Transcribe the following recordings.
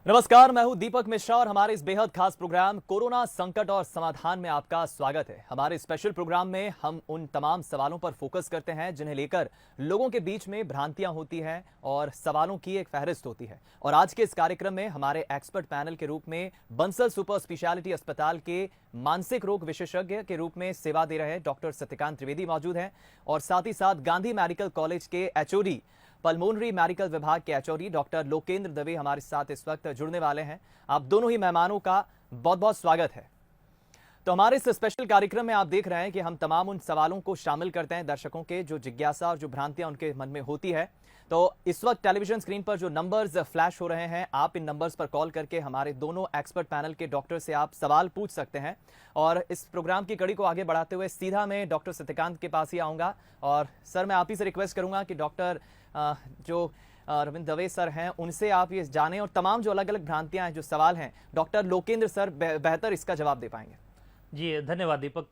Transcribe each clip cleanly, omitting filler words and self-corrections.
नमस्कार, मैं हूं दीपक मिश्रा और हमारे इस बेहद खास प्रोग्राम कोरोना संकट और समाधान में आपका स्वागत है। हमारे स्पेशल प्रोग्राम में हम उन तमाम सवालों पर फोकस करते हैं जिन्हें लेकर लोगों के बीच में भ्रांतियां होती हैं और सवालों की एक फहरिस्त होती है। और आज के इस कार्यक्रम में हमारे एक्सपर्ट पैनल के रूप में बंसल सुपर स्पेशलिटी अस्पताल के मानसिक रोग विशेषज्ञ के रूप में सेवा दे रहे डॉक्टर सत्यकांत त्रिवेदी मौजूद हैं और साथ ही साथ गांधी मेडिकल कॉलेज के एचओडी पल्मोनरी मेडिकल विभाग के एचओडी डॉक्टर लोकेंद्र दवे हमारे साथ इस वक्त जुड़ने वाले हैं। आप दोनों ही मेहमानों का बहुत बहुत स्वागत है। तो हमारे इस स्पेशल कार्यक्रम में आप देख रहे हैं कि हम तमाम उन सवालों को शामिल करते हैं दर्शकों के जो जिज्ञासा और जो भ्रांतियां उनके मन में होती है। तो इस वक्त टेलीविजन स्क्रीन पर जो नंबर्स फ्लैश हो रहे हैं, आप इन नंबर्स पर कॉल करके हमारे दोनों एक्सपर्ट पैनल के डॉक्टर से आप सवाल पूछ सकते हैं। और इस प्रोग्राम की कड़ी को आगे बढ़ाते हुए सीधा मैं डॉक्टर सत्यकांत के पास ही आऊँगा। और सर, मैं आप ही से रिक्वेस्ट करूँगा कि डॉक्टर जो रविंद्र दवे सर हैं उनसे आप ये जानें और तमाम जो अलग अलग भ्रांतियां हैं, जो सवाल हैं, डॉक्टर लोकेंद्र सर बेहतर इसका जवाब दे पाएंगे। जी धन्यवाद दीपक।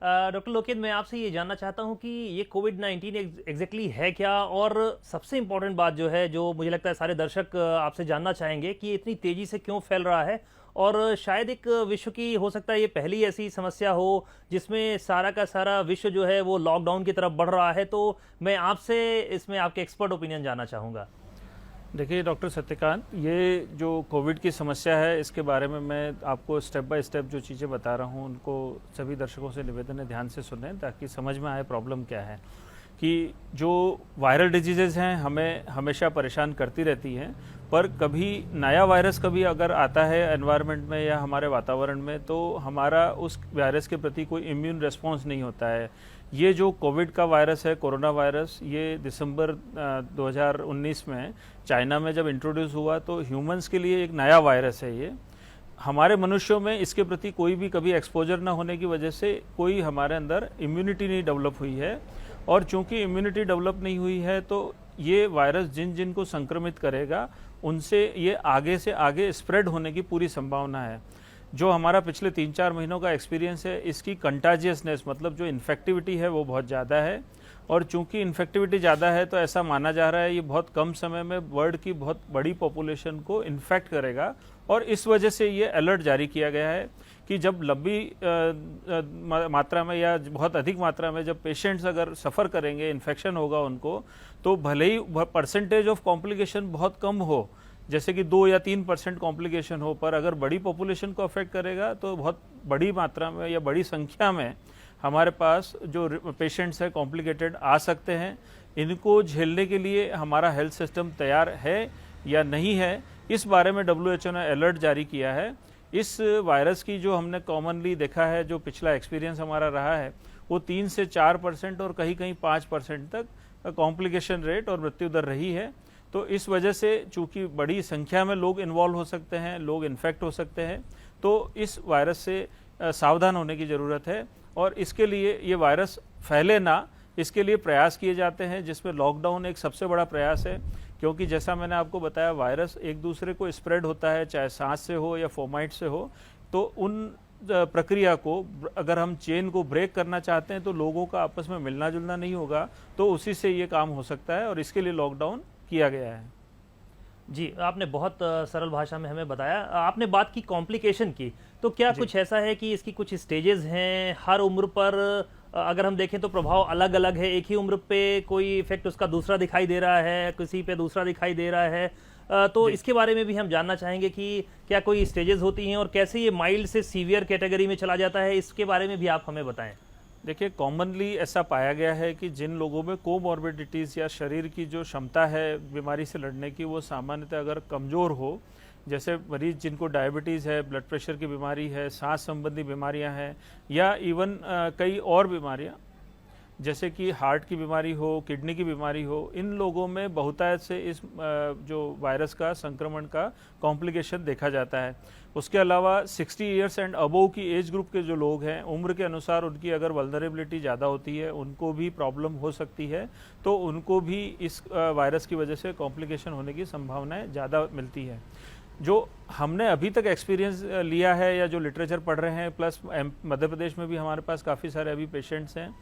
डॉक्टर लोकेंद्र, मैं आपसे ये जानना चाहता हूँ कि ये कोविड-19 एग्जैक्टली है क्या, और सबसे इम्पोर्टेंट बात जो है, जो मुझे लगता है सारे दर्शक आपसे जानना चाहेंगे कि ये इतनी तेज़ी से क्यों फैल रहा है, और शायद एक विश्व की हो सकता है ये पहली ऐसी समस्या हो जिसमें सारा का सारा विश्व जो है वो लॉकडाउन की तरफ बढ़ रहा है। तो मैं आपसे इसमें आपके एक्सपर्ट ओपिनियन जानना चाहूँगा। देखिए डॉक्टर सत्यकांत, ये जो कोविड की समस्या है इसके बारे में मैं आपको स्टेप बाय स्टेप जो चीज़ें बता रहा हूँ उनको सभी दर्शकों से निवेदन है ध्यान से सुनें ताकि समझ में आए प्रॉब्लम क्या है। कि जो वायरल डिजीज़ेज़ हैं हमें हमेशा परेशान करती रहती हैं, पर कभी नया वायरस कभी अगर आता है एनवायरनमेंट में या हमारे वातावरण में तो हमारा उस वायरस के प्रति कोई इम्यून रिस्पॉन्स नहीं होता है। ये जो कोविड का वायरस है, कोरोना वायरस, ये दिसंबर 2019 में चाइना में जब इंट्रोड्यूस हुआ तो ह्यूमंस के लिए एक नया वायरस है। ये हमारे मनुष्यों में इसके प्रति कोई भी कभी एक्सपोजर ना होने की वजह से कोई हमारे अंदर इम्यूनिटी नहीं डेवलप हुई है, और चूंकि इम्यूनिटी डेवलप नहीं हुई है तो ये वायरस जिन जिन को संक्रमित करेगा उनसे ये आगे से आगे स्प्रेड होने की पूरी संभावना है। जो हमारा पिछले 3-4 महीनों का एक्सपीरियंस है, इसकी कंटाजियसनेस मतलब जो इन्फेक्टिविटी है वो बहुत ज़्यादा है, और चूंकि इन्फेक्टिविटी ज़्यादा है तो ऐसा माना जा रहा है ये बहुत कम समय में वर्ल्ड की बहुत बड़ी पॉपुलेशन को इन्फेक्ट करेगा। और इस वजह से ये अलर्ट जारी किया गया है कि जब लंबी मात्रा में या बहुत अधिक मात्रा में जब पेशेंट्स अगर सफ़र करेंगे, इन्फेक्शन होगा उनको, तो भले ही परसेंटेज ऑफ कॉम्प्लिकेशन बहुत कम हो, जैसे कि 2 या 3% कॉम्प्लिकेशन हो, पर अगर बड़ी पॉपुलेशन को अफेक्ट करेगा तो बहुत बड़ी मात्रा में या बड़ी संख्या में हमारे पास जो पेशेंट्स हैं कॉम्प्लिकेटेड आ सकते हैं। इनको झेलने के लिए हमारा हेल्थ सिस्टम तैयार है या नहीं है, इस बारे में WHO ने अलर्ट जारी किया है। इस वायरस की जो हमने कॉमनली देखा है, जो पिछला एक्सपीरियंस हमारा रहा है, वो 3 से 4% और कहीं कहीं 5% तक कॉम्प्लिकेशन रेट और मृत्यु दर रही है। तो इस वजह से चूंकि बड़ी संख्या में लोग इन्वॉल्व हो सकते हैं, लोग इन्फेक्ट हो सकते हैं, तो इस वायरस से सावधान होने की ज़रूरत है। और इसके लिए ये वायरस फैले ना, इसके लिए प्रयास किए जाते हैं, जिसमें लॉकडाउन एक सबसे बड़ा प्रयास है। क्योंकि जैसा मैंने आपको बताया, वायरस एक दूसरे को स्प्रेड होता है, चाहे सांस से हो या फोमाइट से हो। तो उन प्रक्रिया को अगर हम चेन को ब्रेक करना चाहते हैं तो लोगों का आपस में मिलना जुलना नहीं होगा, तो उसी से ये काम हो सकता है, और इसके लिए लॉकडाउन किया गया है। जी, आपने बहुत सरल भाषा में हमें बताया। आपने बात की कॉम्प्लिकेशन की, तो क्या कुछ ऐसा है कि इसकी कुछ स्टेजेस हैं? हर उम्र पर अगर हम देखें तो प्रभाव अलग अलग है। एक ही उम्र पे कोई इफेक्ट उसका दूसरा दिखाई दे रहा है, किसी पे दूसरा दिखाई दे रहा है। तो इसके बारे में भी हम जानना चाहेंगे कि क्या कोई स्टेजेस होती हैं और कैसे ये माइल्ड से सीवियर कैटेगरी में चला जाता है, इसके बारे में भी आप हमें बताएं। देखिए, कॉमनली ऐसा पाया गया है कि जिन लोगों में कोमॉर्बिडिटीज़ या शरीर की जो क्षमता है बीमारी से लड़ने की, वो सामान्यतः अगर कमज़ोर हो, जैसे मरीज जिनको डायबिटीज़ है, ब्लड प्रेशर की बीमारी है, सांस संबंधी बीमारियां हैं, या इवन कई और बीमारियां जैसे कि हार्ट की बीमारी हो, किडनी की बीमारी हो, इन लोगों में बहुतायत से इस जो वायरस का संक्रमण का कॉम्प्लिकेशन देखा जाता है। उसके अलावा 60 ईयर्स एंड अबोव की एज ग्रुप के जो लोग हैं, उम्र के अनुसार उनकी अगर वल्नरेबिलिटी ज़्यादा होती है, उनको भी प्रॉब्लम हो सकती है, तो उनको भी इस वायरस की वजह से कॉम्प्लिकेशन होने की संभावनाएं ज़्यादा मिलती है। जो हमने अभी तक एक्सपीरियंस लिया है या जो लिटरेचर पढ़ रहे हैं, प्लस मध्य प्रदेश में भी हमारे पास काफ़ी सारे अभी पेशेंट्स हैं,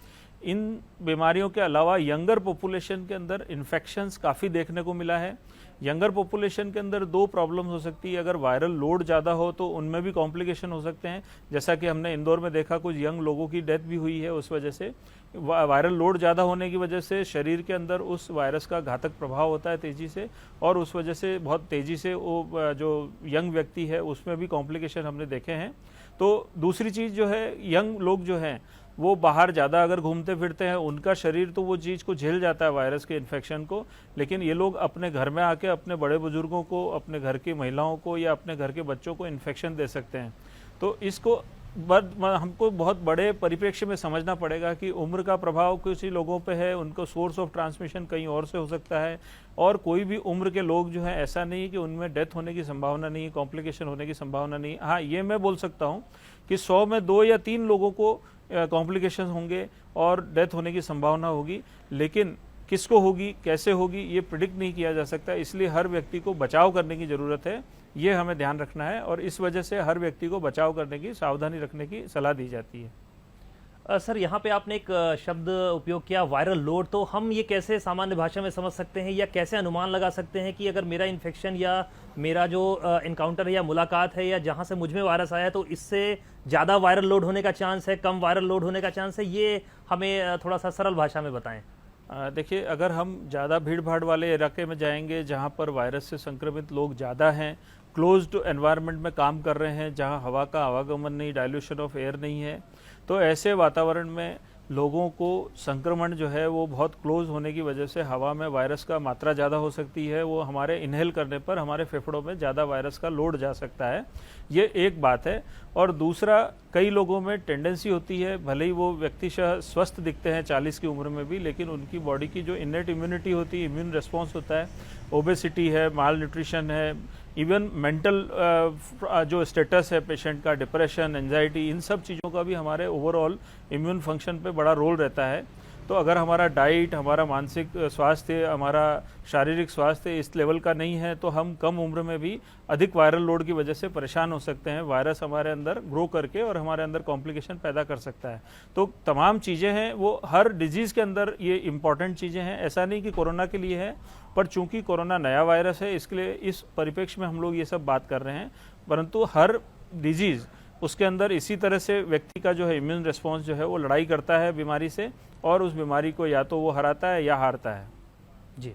इन बीमारियों के अलावा यंगर पॉपुलेशन के अंदर इन्फेक्शंस काफ़ी देखने को मिला है। यंगर पॉपुलेशन के अंदर दो प्रॉब्लम हो सकती है। अगर वायरल लोड ज़्यादा हो तो उनमें भी कॉम्प्लिकेशन हो सकते हैं, जैसा कि हमने इंदौर में देखा, कुछ यंग लोगों की डेथ भी हुई है उस वजह से। वायरल लोड ज़्यादा होने की वजह से शरीर के अंदर उस वायरस का घातक प्रभाव होता है तेज़ी से, और उस वजह से बहुत तेज़ी से वो जो यंग व्यक्ति है उसमें भी कॉम्प्लिकेशन हमने देखे हैं। तो दूसरी चीज़ जो है, यंग लोग जो हैं वो बाहर ज़्यादा अगर घूमते फिरते हैं, उनका शरीर तो वो चीज़ को झेल जाता है, वायरस के इन्फेक्शन को, लेकिन ये लोग अपने घर में आके अपने बड़े बुजुर्गों को, अपने घर की महिलाओं को या अपने घर के बच्चों को इन्फेक्शन दे सकते हैं। तो इसको हमको बहुत बड़े परिप्रेक्ष्य में समझना पड़ेगा कि उम्र का प्रभाव किसी लोगों पे है, उनको सोर्स ऑफ ट्रांसमिशन कहीं और से हो सकता है, और कोई भी उम्र के लोग जो हैं ऐसा नहीं है कि उनमें डेथ होने की संभावना नहीं है, कॉम्प्लिकेशन होने की संभावना नहीं है। हाँ, ये मैं बोल सकता हूँ कि 100 में 2 या 3 लोगों को कॉम्प्लिकेशन होंगे और डेथ होने की संभावना होगी, लेकिन किसको होगी, कैसे होगी, ये प्रिडिक्ट नहीं किया जा सकता। इसलिए हर व्यक्ति को बचाव करने की ज़रूरत है, ये हमें ध्यान रखना है, और इस वजह से हर व्यक्ति को बचाव करने की, सावधानी रखने की सलाह दी जाती है। सर, यहाँ पे आपने एक शब्द उपयोग किया, वायरल लोड। तो हम ये कैसे सामान्य भाषा में समझ सकते हैं या कैसे अनुमान लगा सकते हैं कि अगर मेरा इन्फेक्शन या मेरा जो इनकाउंटर है या मुलाकात है या जहाँ से मुझ में वायरस आया है, तो इससे ज़्यादा वायरल लोड होने का चांस है, कम वायरल लोड होने का चांस है? ये हमें थोड़ा सा सरल भाषा में बताएं। देखिए, अगर हम ज़्यादा भीड़ भाड़ वाले इलाके में जाएंगे जहाँ पर वायरस से संक्रमित लोग ज़्यादा हैं, क्लोज्ड एनवायरनमेंट में काम कर रहे हैं, जहाँ हवा का आवागमन नहीं, डाइल्यूशन ऑफ एयर नहीं है, तो ऐसे वातावरण में लोगों को संक्रमण जो है वो बहुत क्लोज होने की वजह से हवा में वायरस का मात्रा ज़्यादा हो सकती है। वो हमारे इनहेल करने पर हमारे फेफड़ों में ज़्यादा वायरस का लोड जा सकता है, ये एक बात है। और दूसरा, कई लोगों में टेंडेंसी होती है, भले ही वो व्यक्ति स्वस्थ दिखते हैं 40 की उम्र में भी, लेकिन उनकी बॉडी की जो इनेट इम्यूनिटी होती है, इम्यून रिस्पॉन्स होता है, ओबेसिटी है, माल न्यूट्रिशन है, इवन मेंटल जो स्टेटस है पेशेंट का, डिप्रेशन, एंजाइटी, इन सब चीज़ों का भी हमारे ओवरऑल इम्यून फंक्शन पे बड़ा रोल रहता है। तो अगर हमारा डाइट, हमारा मानसिक स्वास्थ्य, हमारा शारीरिक स्वास्थ्य इस लेवल का नहीं है, तो हम कम उम्र में भी अधिक वायरल लोड की वजह से परेशान हो सकते हैं। वायरस हमारे अंदर ग्रो करके और हमारे अंदर कॉम्प्लिकेशन पैदा कर सकता है। तो तमाम चीज़ें हैं, वो हर डिजीज़ के अंदर ये इंपॉर्टेंट चीज़ें हैं। ऐसा नहीं कि कोरोना के लिए है, पर चूंकि कोरोना नया वायरस है, इसके लिए इस परिप्रेक्ष्य में हम लोग ये सब बात कर रहे हैं। परंतु हर डिजीज़, उसके अंदर इसी तरह से व्यक्ति का जो है इम्यून रिस्पॉन्स जो है वो लड़ाई करता है बीमारी से, और उस बीमारी को या तो वो हराता है या हारता है। जी।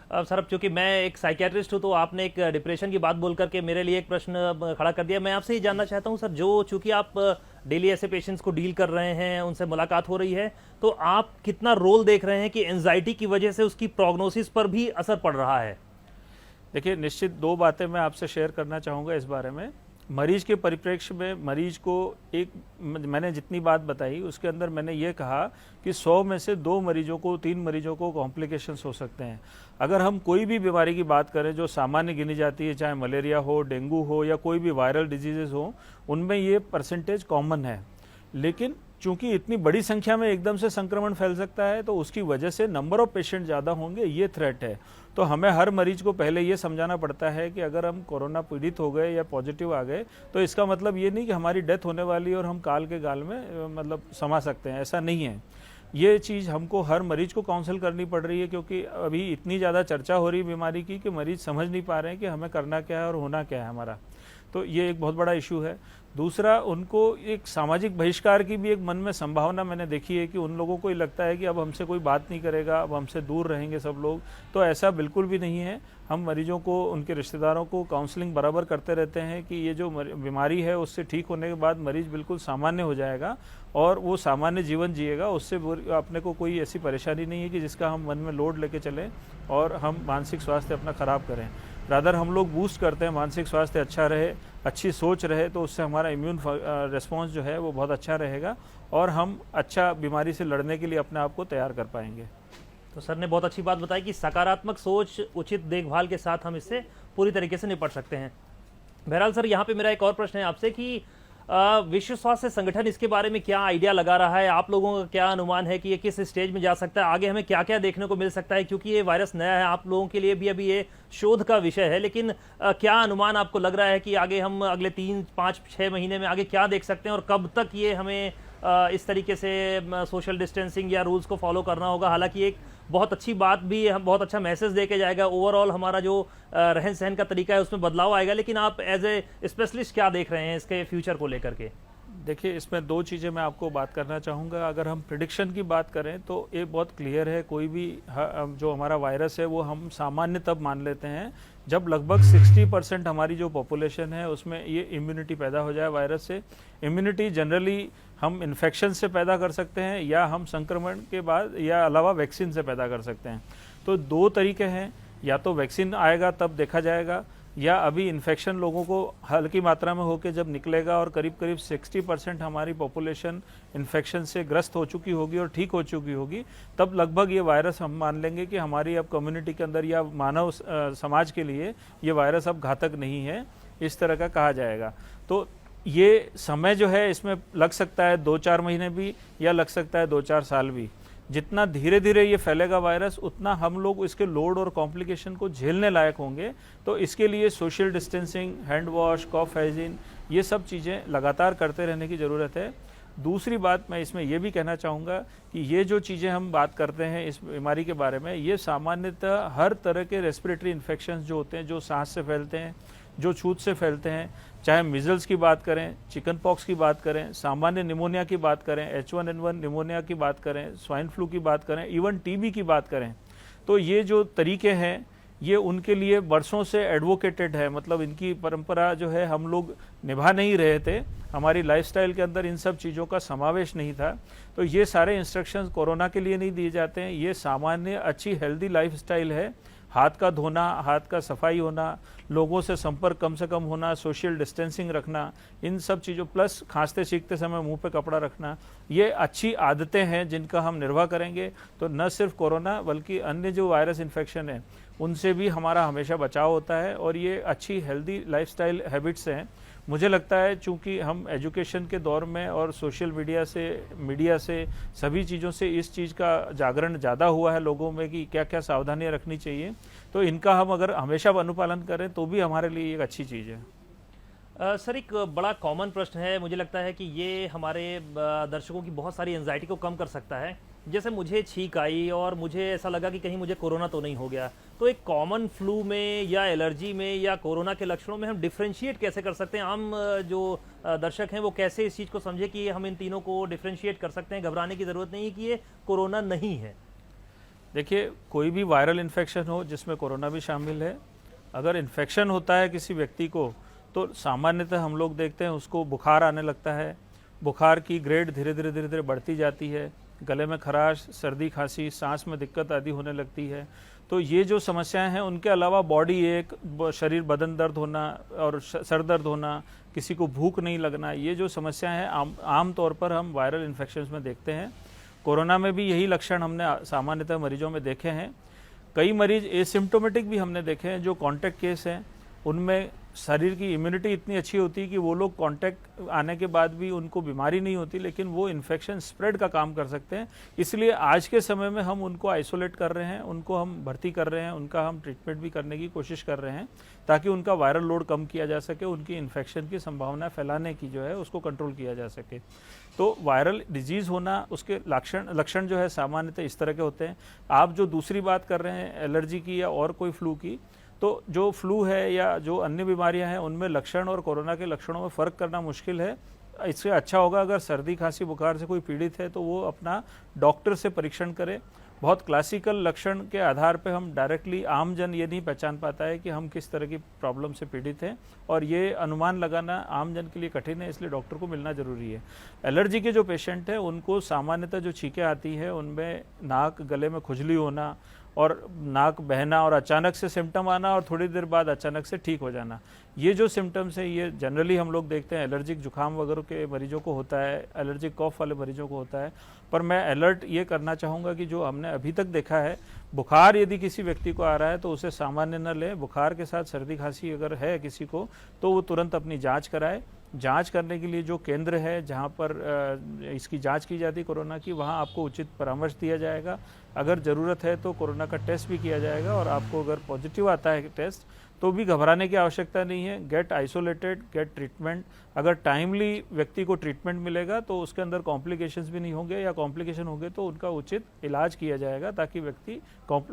अब सर, अब चूंकि मैं एक साइकियाट्रिस्ट हूँ, तो आपने एक डिप्रेशन की बात बोल करके मेरे लिए एक प्रश्न खड़ा कर दिया। मैं आपसे ये जानना चाहता हूँ सर, जो चूंकि आप डेली ऐसे पेशेंट्स को डील कर रहे हैं, उनसे मुलाकात हो रही है, तो आप कितना रोल देख रहे हैं कि एंजाइटी की वजह से उसकी प्रोग्नोसिस पर भी असर पड़ रहा है? देखिए, निश्चित 2 बातें मैं आपसे शेयर करना चाहूँगा इस बारे में। मरीज के परिप्रेक्ष्य में मरीज को मैंने जितनी बात बताई उसके अंदर मैंने ये कहा कि 100 में से 2 मरीजों को, 3 मरीजों को कॉम्प्लिकेशंस हो सकते हैं। अगर हम कोई भी बीमारी की बात करें जो सामान्य गिनी जाती है, चाहे मलेरिया हो, डेंगू हो या कोई भी वायरल डिजीजेज हो, उनमें ये परसेंटेज कॉमन है। लेकिन चूंकि इतनी बड़ी संख्या में एकदम से संक्रमण फैल सकता है, तो उसकी वजह से नंबर ऑफ पेशेंट ज़्यादा होंगे, ये थ्रेट है। तो हमें हर मरीज को पहले ये समझाना पड़ता है कि अगर हम कोरोना पीड़ित हो गए या पॉजिटिव आ गए, तो इसका मतलब ये नहीं कि हमारी डेथ होने वाली है और हम काल के गाल में मतलब समा सकते हैं, ऐसा नहीं है। ये चीज़ हमको हर मरीज को काउंसिल करनी पड़ रही है, क्योंकि अभी इतनी ज़्यादा चर्चा हो रही है बीमारी की कि मरीज समझ नहीं पा रहे हैं कि हमें करना क्या है और होना क्या है हमारा। तो ये एक बहुत बड़ा इशू है। दूसरा, उनको एक सामाजिक बहिष्कार की भी एक मन में संभावना मैंने देखी है कि उन लोगों को ही लगता है कि अब हमसे कोई बात नहीं करेगा, अब हमसे दूर रहेंगे सब लोग। तो ऐसा बिल्कुल भी नहीं है। हम मरीजों को, उनके रिश्तेदारों को काउंसलिंग बराबर करते रहते हैं कि ये जो बीमारी है उससे ठीक होने के बाद मरीज बिल्कुल सामान्य हो जाएगा और वो सामान्य जीवन जिएगा। उससे अपने को कोई ऐसी परेशानी नहीं है कि जिसका हम मन में लोड लेके चलें और हम मानसिक स्वास्थ्य अपना खराब करें। रादर हम लोग बूस्ट करते हैं मानसिक स्वास्थ्य अच्छा रहे, अच्छी सोच रहे, तो उससे हमारा इम्यून रिस्पॉन्स जो है वो बहुत अच्छा रहेगा और हम अच्छा बीमारी से लड़ने के लिए अपने आप को तैयार कर पाएंगे। तो सर ने बहुत अच्छी बात बताई कि सकारात्मक सोच, उचित देखभाल के साथ हम इससे पूरी तरीके से निपट सकते हैं। बहरहाल सर, यहाँ पे मेरा एक और प्रश्न है आपसे कि विश्व स्वास्थ्य संगठन इसके बारे में क्या आइडिया लगा रहा है? आप लोगों का क्या अनुमान है कि ये किस स्टेज में जा सकता है? आगे हमें क्या क्या देखने को मिल सकता है? क्योंकि ये वायरस नया है, आप लोगों के लिए भी अभी ये शोध का विषय है, लेकिन क्या अनुमान आपको लग रहा है कि आगे हम अगले 3, 5, 6 महीने में आगे क्या देख सकते हैं और कब तक ये हमें इस तरीके से सोशल डिस्टेंसिंग या रूल्स को फॉलो करना होगा। हालांकि एक बहुत अच्छी बात भी है, बहुत अच्छा मैसेज दे के जाएगा, ओवरऑल हमारा जो रहन सहन का तरीका है उसमें बदलाव आएगा। लेकिन आप एज ए स्पेशलिस्ट क्या देख रहे हैं इसके फ्यूचर को लेकर के? देखिए, इसमें दो चीज़ें मैं आपको बात करना चाहूँगा। अगर हम प्रिडिक्शन की बात करें तो ये बहुत क्लियर है, कोई भी जो हमारा वायरस है वो हम सामान्य तब मान लेते हैं जब लगभग 60% हमारी जो पॉपुलेशन है उसमें ये इम्यूनिटी पैदा हो जाए वायरस से। इम्यूनिटी जनरली हम इन्फेक्शन से पैदा कर सकते हैं या हम संक्रमण के बाद या अलावा वैक्सीन से पैदा कर सकते हैं। तो दो तरीके हैं, या तो वैक्सीन आएगा तब देखा जाएगा, या अभी इन्फेक्शन लोगों को हल्की मात्रा में होकर जब निकलेगा और करीब करीब 60% हमारी पॉपुलेशन इन्फेक्शन से ग्रस्त हो चुकी होगी और ठीक हो चुकी होगी, तब लगभग ये वायरस हम मान लेंगे कि हमारी अब कम्युनिटी के अंदर या मानव समाज के लिए ये वायरस अब घातक नहीं है, इस तरह का कहा जाएगा। तो ये समय जो है इसमें लग सकता है 2-4 महीने भी, या लग सकता है 2-4 साल भी। जितना धीरे धीरे ये फैलेगा वायरस, उतना हम लोग इसके लोड और कॉम्प्लिकेशन को झेलने लायक होंगे। तो इसके लिए सोशल डिस्टेंसिंग, हैंड वॉश, कॉफ हाइजीन, ये सब चीज़ें लगातार करते रहने की ज़रूरत है। दूसरी बात मैं इसमें यह भी कहना चाहूँगा कि ये जो चीज़ें हम बात करते हैं इस बीमारी के बारे में, ये सामान्यतः हर तरह के रेस्पिरेटरी इन्फेक्शंस जो होते हैं, जो सांस से फैलते हैं, जो छूत से फैलते हैं, चाहे मिजल्स की बात करें, चिकन पॉक्स की बात करें, सामान्य निमोनिया की बात करें, H1N1 निमोनिया की बात करें, स्वाइन फ्लू की बात करें, इवन टीबी की बात करें, तो ये जो तरीके हैं ये उनके लिए बरसों से एडवोकेटेड है। मतलब इनकी परंपरा जो है हम लोग निभा नहीं रहे थे, हमारी लाइफस्टाइल के अंदर इन सब चीज़ों का समावेश नहीं था। तो ये सारे इंस्ट्रक्शंस कोरोना के लिए नहीं दिए जाते हैं, ये सामान्य अच्छी हेल्दी लाइफस्टाइल है। हाथ का धोना, हाथ का सफाई होना, लोगों से संपर्क कम से कम होना, सोशल डिस्टेंसिंग रखना, इन सब चीज़ों, प्लस खांसते छींकते समय मुंह पे कपड़ा रखना, ये अच्छी आदतें हैं जिनका हम निर्वाह करेंगे तो न सिर्फ कोरोना बल्कि अन्य जो वायरस इन्फेक्शन है उनसे भी हमारा हमेशा बचाव होता है। और ये अच्छी हेल्दी लाइफस्टाइल हैबिट्स हैं। मुझे लगता है चूंकि हम एजुकेशन के दौर में और सोशल मीडिया से सभी चीज़ों से इस चीज़ का जागरण ज़्यादा हुआ है लोगों में कि क्या क्या सावधानियां रखनी चाहिए, तो इनका हम अगर हमेशा अनुपालन करें तो भी हमारे लिए एक अच्छी चीज़ है। सर, एक बड़ा कॉमन प्रश्न है, मुझे लगता है कि ये हमारे दर्शकों की बहुत सारी एंजाइटी को कम कर सकता है। जैसे मुझे छींक आई और मुझे ऐसा लगा कि कहीं मुझे कोरोना तो नहीं हो गया, तो एक कॉमन फ्लू में या एलर्जी में या कोरोना के लक्षणों में हम डिफरेंशिएट कैसे कर सकते हैं? आम जो दर्शक हैं वो कैसे इस चीज़ को समझे कि हम इन तीनों को डिफरेंशिएट कर सकते हैं? घबराने की ज़रूरत नहीं है कि ये कोरोना नहीं है। देखिए, कोई भी वायरल इन्फेक्शन हो जिसमें कोरोना भी शामिल है, अगर इन्फेक्शन होता है किसी व्यक्ति को तो सामान्यतः हम लोग देखते हैं उसको बुखार आने लगता है। बुखार की ग्रेड धीरे धीरे बढ़ती जाती है, गले में खराश, सर्दी खांसी, सांस में दिक्कत आदि होने लगती है। तो ये जो समस्याएं हैं, उनके अलावा बॉडी एक, शरीर बदन दर्द होना और सर दर्द होना, किसी को भूख नहीं लगना, ये जो समस्याएं हैं आम तौर पर हम वायरल इन्फेक्शंस में देखते हैं। कोरोना में भी यही लक्षण हमने सामान्यतः मरीजों में देखे हैं। कई मरीज एसिम्प्टोमेटिक भी हमने देखे हैं, जो कॉन्टैक्ट केस हैं उनमें शरीर की इम्यूनिटी इतनी अच्छी होती है कि वो लोग कांटेक्ट आने के बाद भी उनको बीमारी नहीं होती, लेकिन वो इन्फेक्शन स्प्रेड का काम कर सकते हैं। इसलिए आज के समय में हम उनको आइसोलेट कर रहे हैं, उनको हम भर्ती कर रहे हैं, उनका हम ट्रीटमेंट भी करने की कोशिश कर रहे हैं ताकि उनका वायरल लोड कम किया जा सके, उनकी इन्फेक्शन की संभावना फैलाने की जो है उसको कंट्रोल किया जा सके। तो वायरल डिजीज़ होना, उसके लक्षण जो है सामान्यतः इस तरह के होते हैं। आप जो दूसरी बात कर रहे हैं एलर्जी की या और कोई फ्लू की, तो जो फ्लू है या जो अन्य बीमारियां हैं उनमें लक्षण और कोरोना के लक्षणों में फ़र्क करना मुश्किल है। इससे अच्छा होगा अगर सर्दी खांसी बुखार से कोई पीड़ित है तो वो अपना डॉक्टर से परीक्षण करे। बहुत क्लासिकल लक्षण के आधार पे हम डायरेक्टली आम जन ये नहीं पहचान पाता है कि हम किस तरह की प्रॉब्लम से पीड़ित हैं, और ये अनुमान लगाना आम जन के लिए कठिन है, इसलिए डॉक्टर को मिलना ज़रूरी है। एलर्जी के जो पेशेंट हैं उनको सामान्यतः जो छींकें आती है उनमें नाक गले में खुजली होना और नाक बहना और अचानक से सिम्टम आना और थोड़ी देर बाद अचानक से ठीक हो जाना, ये जो सिम्टम्स है ये जनरली हम लोग देखते हैं एलर्जिक जुकाम वगैरह के मरीजों को होता है, एलर्जिक कॉफ वाले मरीजों को होता है। पर मैं अलर्ट ये करना चाहूँगा कि जो हमने अभी तक देखा है, बुखार यदि किसी व्यक्ति को आ रहा है तो उसे सामान्य न ले। बुखार के साथ सर्दी खांसी अगर है किसी को तो वो तुरंत अपनी जाँच कराए। जांच करने के लिए जो केंद्र है जहां पर इसकी जांच की जाती है कोरोना की, वहां आपको उचित परामर्श दिया जाएगा। अगर ज़रूरत है तो कोरोना का टेस्ट भी किया जाएगा, और आपको अगर पॉजिटिव आता है टेस्ट तो भी घबराने की आवश्यकता नहीं है। Get isolated, get treatment. अगर टाइमली व्यक्ति को ट्रीटमेंट मिलेगा तो उसके अंदर कॉम्प्लिकेशंस भी नहीं होंगे, या कॉम्प्लिकेशन होंगे तो उनका उचित इलाज किया जाएगा ताकि व्यक्ति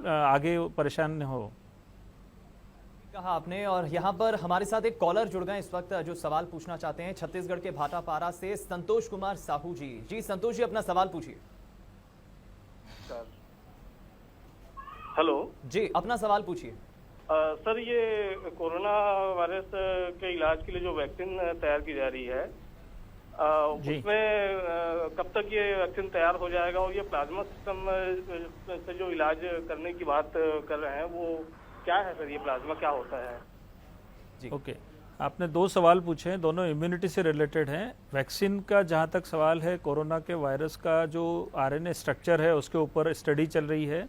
आगे परेशान न हो। कहा आपने। और यहाँ पर हमारे साथ एक कॉलर जुड़ गए इस वक्त जो सवाल पूछना चाहते हैं, छत्तीसगढ़ के भाटापारा से संतोष कुमार साहू जी। जी संतोष जी, अपना सवाल पूछिए। हेलो जी, अपना सवाल पूछिए। सर, ये कोरोना वायरस के इलाज के लिए जो वैक्सीन तैयार की जा रही है, उसमें कब तक ये वैक्सीन तैयार हो जाएगा, और ये प्लाज्मा सिस्टम से जो इलाज करने की बात कर रहे हैं वो क्या है सर? ये प्लाज्मा क्या होता है? जी ओके, आपने 2 सवाल पूछे हैं, दोनों इम्यूनिटी से रिलेटेड हैं। वैक्सीन का जहाँ तक सवाल है, कोरोना के वायरस का जो आरएनए स्ट्रक्चर है उसके ऊपर स्टडी चल रही है।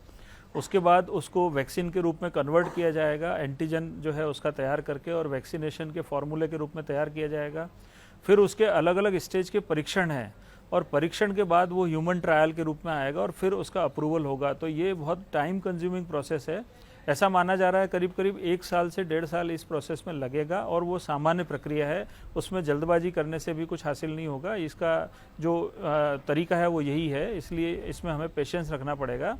उसके बाद उसको वैक्सीन के रूप में कन्वर्ट किया जाएगा, एंटीजन जो है उसका तैयार करके, और वैक्सीनेशन के फॉर्मूले के रूप में तैयार किया जाएगा। फिर उसके अलग अलग स्टेज के परीक्षण हैं, और परीक्षण के बाद वो ह्यूमन ट्रायल के रूप में आएगा और फिर उसका अप्रूवल होगा। तो ये बहुत टाइम कंज्यूमिंग प्रोसेस है। ऐसा माना जा रहा है करीब करीब 1 साल से 1.5 साल इस प्रोसेस में लगेगा, और वो सामान्य प्रक्रिया है, उसमें जल्दबाजी करने से भी कुछ हासिल नहीं होगा। इसका जो तरीका है वो यही है, इसलिए इसमें हमें पेशेंस रखना पड़ेगा।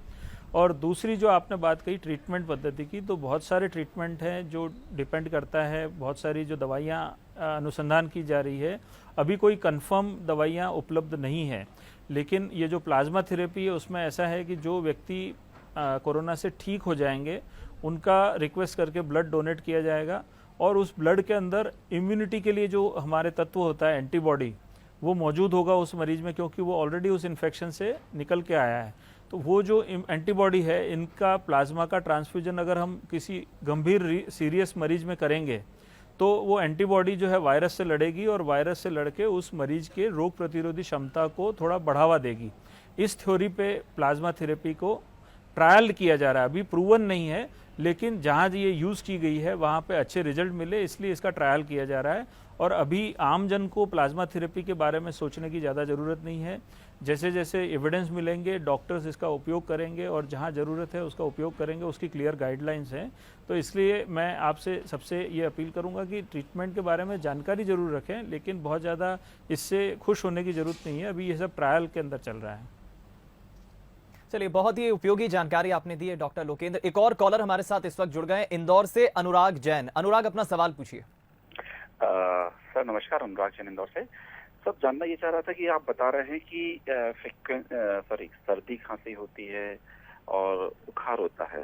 और दूसरी जो आपने बात कही ट्रीटमेंट पद्धति की, तो बहुत सारे ट्रीटमेंट हैं जो डिपेंड करता है, बहुत सारी जो दवाइयाँ अनुसंधान की जा रही है। अभी कोई कंफर्म दवाइयाँ उपलब्ध नहीं है, लेकिन ये जो प्लाज्मा थेरेपी है उसमें ऐसा है कि जो व्यक्ति कोरोना से ठीक हो जाएंगे उनका रिक्वेस्ट करके ब्लड डोनेट किया जाएगा, और उस ब्लड के अंदर इम्यूनिटी के लिए जो हमारे तत्व होता है एंटीबॉडी, वो मौजूद होगा उस मरीज में, क्योंकि वो ऑलरेडी उस इन्फेक्शन से निकल के आया है। तो वो जो एंटीबॉडी है, इनका प्लाज्मा का ट्रांसफ्यूजन अगर हम किसी गंभीर सीरियस मरीज में करेंगे तो वो एंटीबॉडी जो है वायरस से लड़ेगी, और वायरस से लड़के उस मरीज के रोग प्रतिरोधी क्षमता को थोड़ा बढ़ावा देगी। इस थ्योरी पे प्लाज्मा थेरेपी को ट्रायल किया जा रहा है, अभी प्रूवन नहीं है, लेकिन जहाँ ये यूज़ की गई है वहाँ पे अच्छे रिजल्ट मिले, इसलिए इसका ट्रायल किया जा रहा है। और अभी आम जन को प्लाज्मा थेरेपी के बारे में सोचने की ज़्यादा ज़रूरत नहीं है। जैसे जैसे एविडेंस मिलेंगे डॉक्टर्स इसका उपयोग करेंगे, और जहाँ ज़रूरत है उसका उपयोग करेंगे, उसकी क्लियर गाइडलाइंस हैं। तो इसलिए मैं आपसे सबसे ये अपील करूँगा कि ट्रीटमेंट के बारे में जानकारी ज़रूर रखें, लेकिन बहुत ज़्यादा इससे खुश होने की ज़रूरत नहीं है। अभी ये सब ट्रायल के अंदर चल रहा है। चलिए, बहुत ही उपयोगी जानकारी आपने दी है डॉक्टर लोकेंद्र। एक और कॉलर हमारे साथ इस वक्त जुड़ गए, इंदौर से अनुराग जैन। अनुराग, अपना सवाल पूछिए। सर नमस्कार, अनुराग जैन इंदौर से। सर जानना ये चाह रहा था कि आप बता रहे हैं कि सर्दी खांसी होती है और बुखार होता है,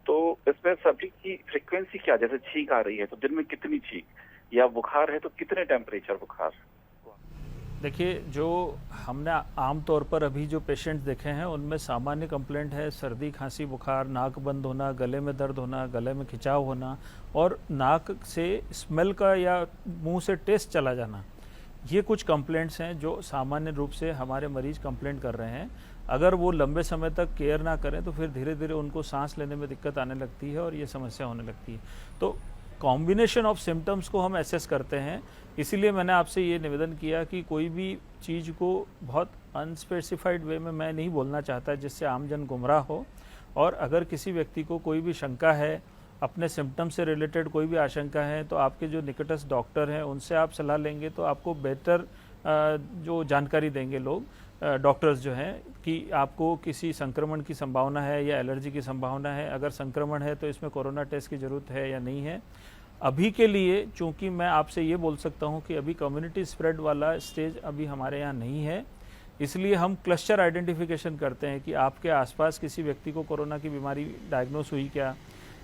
तो इसमें सभी की फ्रीक्वेंसी क्या? जैसे छींक आ रही है तो दिन में कितनी छींक, या बुखार है तो कितने टेम्परेचर बुखार? देखिए, जो हमने आमतौर पर अभी जो पेशेंट्स देखे हैं उनमें सामान्य कंप्लेंट है सर्दी, खांसी, बुखार, नाक बंद होना, गले में दर्द होना, गले में खिंचाव होना, और नाक से स्मेल का या मुंह से टेस्ट चला जाना। ये कुछ कंप्लेंट्स हैं जो सामान्य रूप से हमारे मरीज कंप्लेंट कर रहे हैं। अगर वो लंबे समय तक केयर ना करें तो फिर धीरे धीरे उनको सांस लेने में दिक्कत आने लगती है और ये समस्या होने लगती है। तो कॉम्बिनेशन ऑफ सिम्टम्स को हम एसेस करते हैं, इसीलिए मैंने आपसे ये निवेदन किया कि कोई भी चीज़ को बहुत अनस्पेसिफाइड वे में मैं नहीं बोलना चाहता जिससे आमजन गुमराह हो। और अगर किसी व्यक्ति को कोई भी शंका है, अपने सिम्टम से रिलेटेड कोई भी आशंका है, तो आपके जो निकटस्थ डॉक्टर हैं उनसे आप सलाह लेंगे तो आपको बेहतर जो जानकारी देंगे लोग, डॉक्टर्स जो हैं, कि आपको किसी संक्रमण की संभावना है या एलर्जी की संभावना है। अगर संक्रमण है तो इसमें कोरोना टेस्ट की ज़रूरत है या नहीं है। अभी के लिए चूंकि मैं आपसे ये बोल सकता हूँ कि अभी कम्युनिटी स्प्रेड वाला स्टेज अभी हमारे यहाँ नहीं है, इसलिए हम क्लस्टर आइडेंटिफिकेशन करते हैं कि आपके आसपास किसी व्यक्ति को कोरोना की बीमारी डायग्नोस हुई क्या,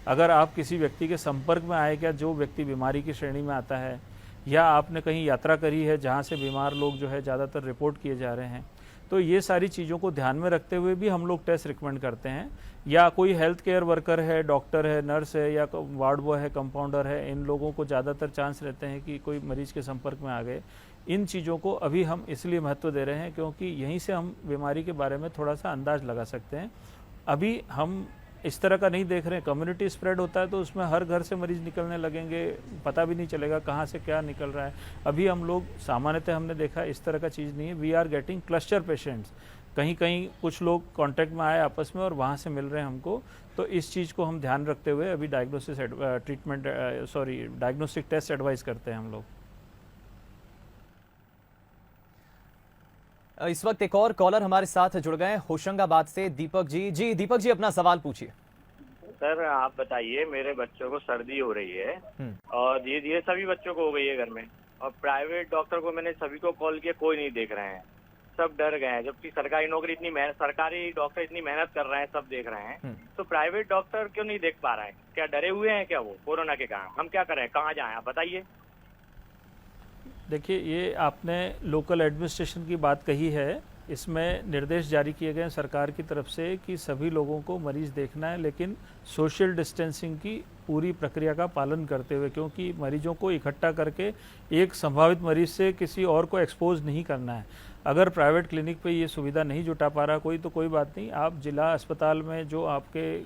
अगर आप किसी व्यक्ति के संपर्क में आए क्या जो व्यक्ति बीमारी की श्रेणी में आता है, या आपने कहीं यात्रा करी है जहाँ से बीमार लोग जो है ज़्यादातर रिपोर्ट किए जा रहे हैं। तो ये सारी चीज़ों को ध्यान में रखते हुए भी हम लोग टेस्ट रिकमेंड करते हैं। या कोई हेल्थ केयर वर्कर है, डॉक्टर है, नर्स है, या वार्ड बॉय है, कंपाउंडर है, इन लोगों को ज़्यादातर चांस रहते हैं कि कोई मरीज़ के संपर्क में आ गए। इन चीज़ों को अभी हम इसलिए महत्व दे रहे हैं क्योंकि यहीं से हम बीमारी के बारे में थोड़ा सा अंदाज़ लगा सकते हैं। अभी हम इस तरह का नहीं देख रहे हैं। कम्युनिटी स्प्रेड होता है तो उसमें हर घर से मरीज निकलने लगेंगे, पता भी नहीं चलेगा कहाँ से क्या निकल रहा है। अभी हम लोग सामान्यतः हमने देखा इस तरह का चीज़ नहीं है। We are getting cluster patients, कहीं कहीं कुछ लोग कांटेक्ट में आए आपस में और वहाँ से मिल रहे हैं हमको। तो इस चीज़ को हम ध्यान रखते हुए अभी डायग्नोस्टिक टेस्ट एडवाइस करते हैं हम लोग। इस वक्त एक और कॉलर हमारे साथ जुड़ गए हैं होशंगाबाद से, दीपक जी। जी दीपक जी, अपना सवाल पूछिए। सर आप बताइए, मेरे बच्चों को सर्दी हो रही है और धीरे धीरे सभी बच्चों को हो गई है घर में, और प्राइवेट डॉक्टर को मैंने सभी को कॉल किया, कोई नहीं देख रहे हैं, सब डर गए हैं। जबकि सरकारी नौकरी सरकारी डॉक्टर इतनी मेहनत कर रहे हैं, सब देख रहे हैं, तो प्राइवेट डॉक्टर क्यों नहीं देख पा रहे हैं? क्या डरे हुए हैं क्या वो कोरोना के कारण? हम क्या करें, कहाँ जाएं, आप बताइए। देखिए, ये आपने लोकल एडमिनिस्ट्रेशन की बात कही है। इसमें निर्देश जारी किए गए हैं सरकार की तरफ से कि सभी लोगों को मरीज देखना है, लेकिन सोशल डिस्टेंसिंग की पूरी प्रक्रिया का पालन करते हुए, क्योंकि मरीजों को इकट्ठा करके एक संभावित मरीज से किसी और को एक्सपोज नहीं करना है। अगर प्राइवेट क्लिनिक पे ये सुविधा नहीं जुटा पा रहा कोई, तो कोई बात नहीं, आप जिला अस्पताल में जो आपके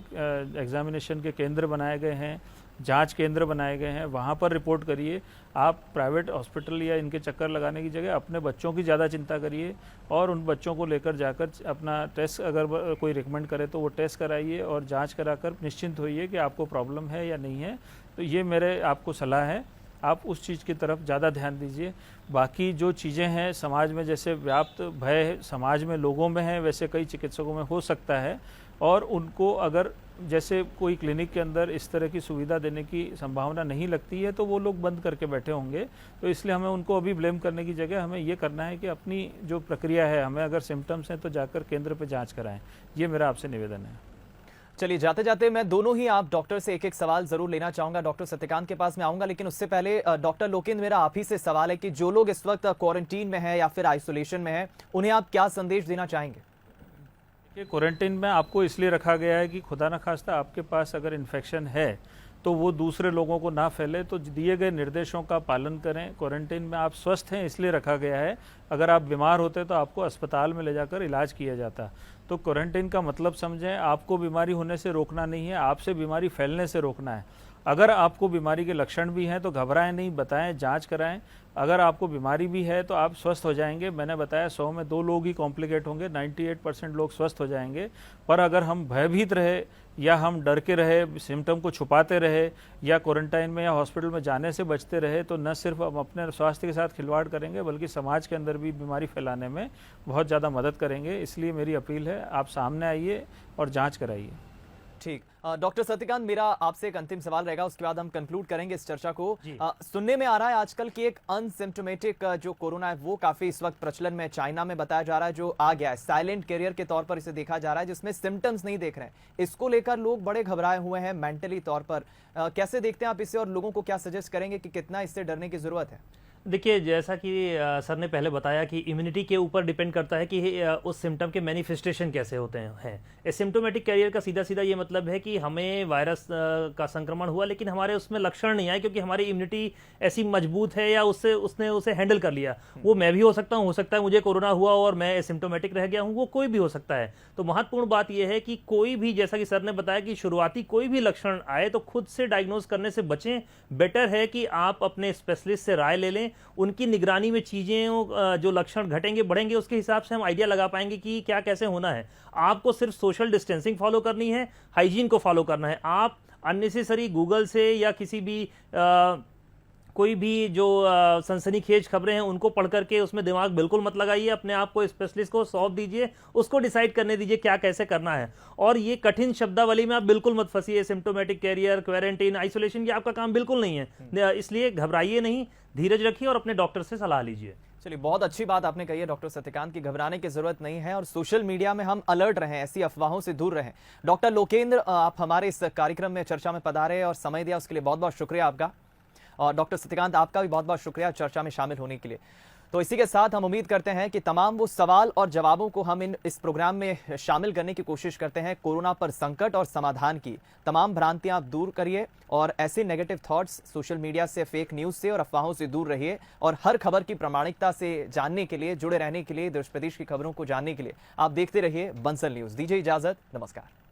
एग्जामिनेशन के केंद्र बनाए गए हैं, जांच केंद्र बनाए गए हैं, वहाँ पर रिपोर्ट करिए। आप प्राइवेट हॉस्पिटल या इनके चक्कर लगाने की जगह अपने बच्चों की ज़्यादा चिंता करिए और उन बच्चों को लेकर जाकर अपना टेस्ट, अगर कोई रिकमेंड करे तो वो टेस्ट कराइए और जांच कराकर निश्चिंत होइए कि आपको प्रॉब्लम है या नहीं है। तो ये मेरे आपको सलाह है, आप उस चीज़ की तरफ ज़्यादा ध्यान दीजिए। बाकी जो चीज़ें हैं समाज में, जैसे व्याप्त भय समाज में लोगों में है, वैसे कई चिकित्सकों में हो सकता है, और उनको अगर जैसे कोई क्लिनिक के अंदर इस तरह की सुविधा देने की संभावना नहीं लगती है तो वो लोग बंद करके बैठे होंगे। तो इसलिए हमें उनको अभी ब्लेम करने की जगह हमें ये करना है कि अपनी जो प्रक्रिया है, हमें अगर सिम्टम्स हैं तो जाकर केंद्र पे जांच कराएं। ये मेरा आपसे निवेदन है। चलिए, जाते जाते मैं दोनों ही आप डॉक्टर से एक एक सवाल जरूर लेना चाहूंगा। डॉक्टर सत्यकांत के पास मैं आऊंगा, लेकिन उससे पहले डॉक्टर लोकेंद्र, मेरा आप ही से सवाल है कि जो लोग इस वक्त क्वारंटीन में है या फिर आइसोलेशन में है, उन्हें आप क्या संदेश देना चाहेंगे? क्वारंटीन में आपको इसलिए रखा गया है कि खुदा न खास्ता आपके पास अगर इन्फेक्शन है तो वो दूसरे लोगों को ना फैले, तो दिए गए निर्देशों का पालन करें। क्वारंटीन में आप स्वस्थ हैं इसलिए रखा गया है, अगर आप बीमार होते तो आपको अस्पताल में ले जाकर इलाज किया जाता। तो क्वारंटीन का मतलब समझें, आपको बीमारी होने से रोकना नहीं है, आपसे बीमारी फैलने से रोकना है। अगर आपको बीमारी के लक्षण भी हैं तो घबराएं नहीं, बताएं, जांच कराएं। अगर आपको बीमारी भी है तो आप स्वस्थ हो जाएंगे। मैंने बताया 100 में 2 लोग ही कॉम्प्लिकेट होंगे, 98% लोग स्वस्थ हो जाएंगे। पर अगर हम भयभीत रहे या हम डर के रहे, सिम्टम को छुपाते रहे या क्वारंटाइन में या हॉस्पिटल में जाने से बचते रहे, तो न सिर्फ हम अपने स्वास्थ्य के साथ खिलवाड़ करेंगे बल्कि समाज के अंदर भी बीमारी फैलाने में बहुत ज़्यादा मदद करेंगे। इसलिए मेरी अपील है, आप सामने आइए और जाँच कराइए। ठीक, डॉक्टर सत्यकांत, मेरा आपसे एक अंतिम सवाल रहेगा, उसके बाद हम कंक्लूड करेंगे इस चर्चा को। सुनने में आ रहा है आजकल की एक अनसिम्टोमेटिक जो कोरोना है वो काफी इस वक्त प्रचलन में, चाइना में बताया जा रहा है, जो आ गया है साइलेंट कैरियर के तौर पर इसे देखा जा रहा है, जिसमें सिम्टम्स नहीं देख रहे हैं। इसको लेकर लोग बड़े घबराए हुए हैं मेंटली तौर पर। कैसे देखते हैं आप इसे, और लोगों को क्या सजेस्ट करेंगे कि कितना इससे डरने की जरूरत है? देखिए, जैसा कि सर ने पहले बताया कि इम्यूनिटी के ऊपर डिपेंड करता है कि उस सिम्टम के मैनिफेस्टेशन कैसे होते हैं। एसिम्प्टोमेटिक कैरियर का सीधा सीधा ये मतलब है कि हमें वायरस का संक्रमण हुआ लेकिन हमारे उसमें लक्षण नहीं आए, क्योंकि हमारी इम्यूनिटी ऐसी मजबूत है या उसने उसे हैंडल कर लिया। वो मैं भी हो सकता हूँ, हो सकता है मुझे कोरोना हुआ और मैं एसिम्प्टोमेटिक रह गया हूँ, वो कोई भी हो सकता है। तो महत्वपूर्ण बात यह है कि कोई भी, जैसा कि सर ने बताया कि शुरुआती कोई भी लक्षण आए तो खुद से डायग्नोज करने से बचें। बेटर है कि आप अपने स्पेशलिस्ट से राय ले लें, उनकी निगरानी में चीजें जो लक्षण घटेंगे बढ़ेंगे उसके हिसाब से हम आइडिया लगा पाएंगे कि क्या कैसे होना है। आपको सिर्फ सोशल डिस्टेंसिंग फॉलो करनी है, हाइजीन को फॉलो करना है। आप अननेसेसरी गूगल से या किसी भी कोई भी जो सनसनीखेज खबरें हैं उनको पढ़ करके उसमें दिमाग बिल्कुल मत लगाइए। अपने आप को स्पेशलिस्ट को सौंप दीजिए, उसको डिसाइड करने दीजिए क्या कैसे करना है। और ये कठिन शब्दावली में आप बिल्कुल मत फंसिए। सिम्प्टोमेटिक कैरियर, क्वारंटीन, आइसोलेशन, ये आपका काम बिल्कुल नहीं है। इसलिए घबराइए नहीं, धीरज रखिए और अपने डॉक्टर से सलाह लीजिए। चलिए, बहुत अच्छी बात आपने कही है डॉक्टर सत्यकांत की, घबराने की जरूरत नहीं है और सोशल मीडिया में हम अलर्ट रहें, ऐसी अफवाहों से दूर रहें। डॉक्टर लोकेंद्र, आप हमारे इस कार्यक्रम में चर्चा में पधारे और समय दिया, उसके लिए बहुत बहुत शुक्रिया आपका। और डॉक्टर सत्यकांत, आपका भी बहुत बहुत शुक्रिया चर्चा में शामिल होने के लिए। तो इसी के साथ हम उम्मीद करते हैं कि तमाम वो सवाल और जवाबों को हम इस प्रोग्राम में शामिल करने की कोशिश करते हैं। कोरोना पर संकट और समाधान की तमाम भ्रांतियां आप दूर करिए और ऐसे नेगेटिव थॉट्स, सोशल मीडिया से, फेक न्यूज से और अफवाहों से दूर रहिए। और हर खबर की प्रामाणिकता से जानने के लिए, जुड़े रहने के लिए, देश प्रदेश की खबरों को जानने के लिए आप देखते रहिए बंसल न्यूज। दीजिए इजाजत, नमस्कार।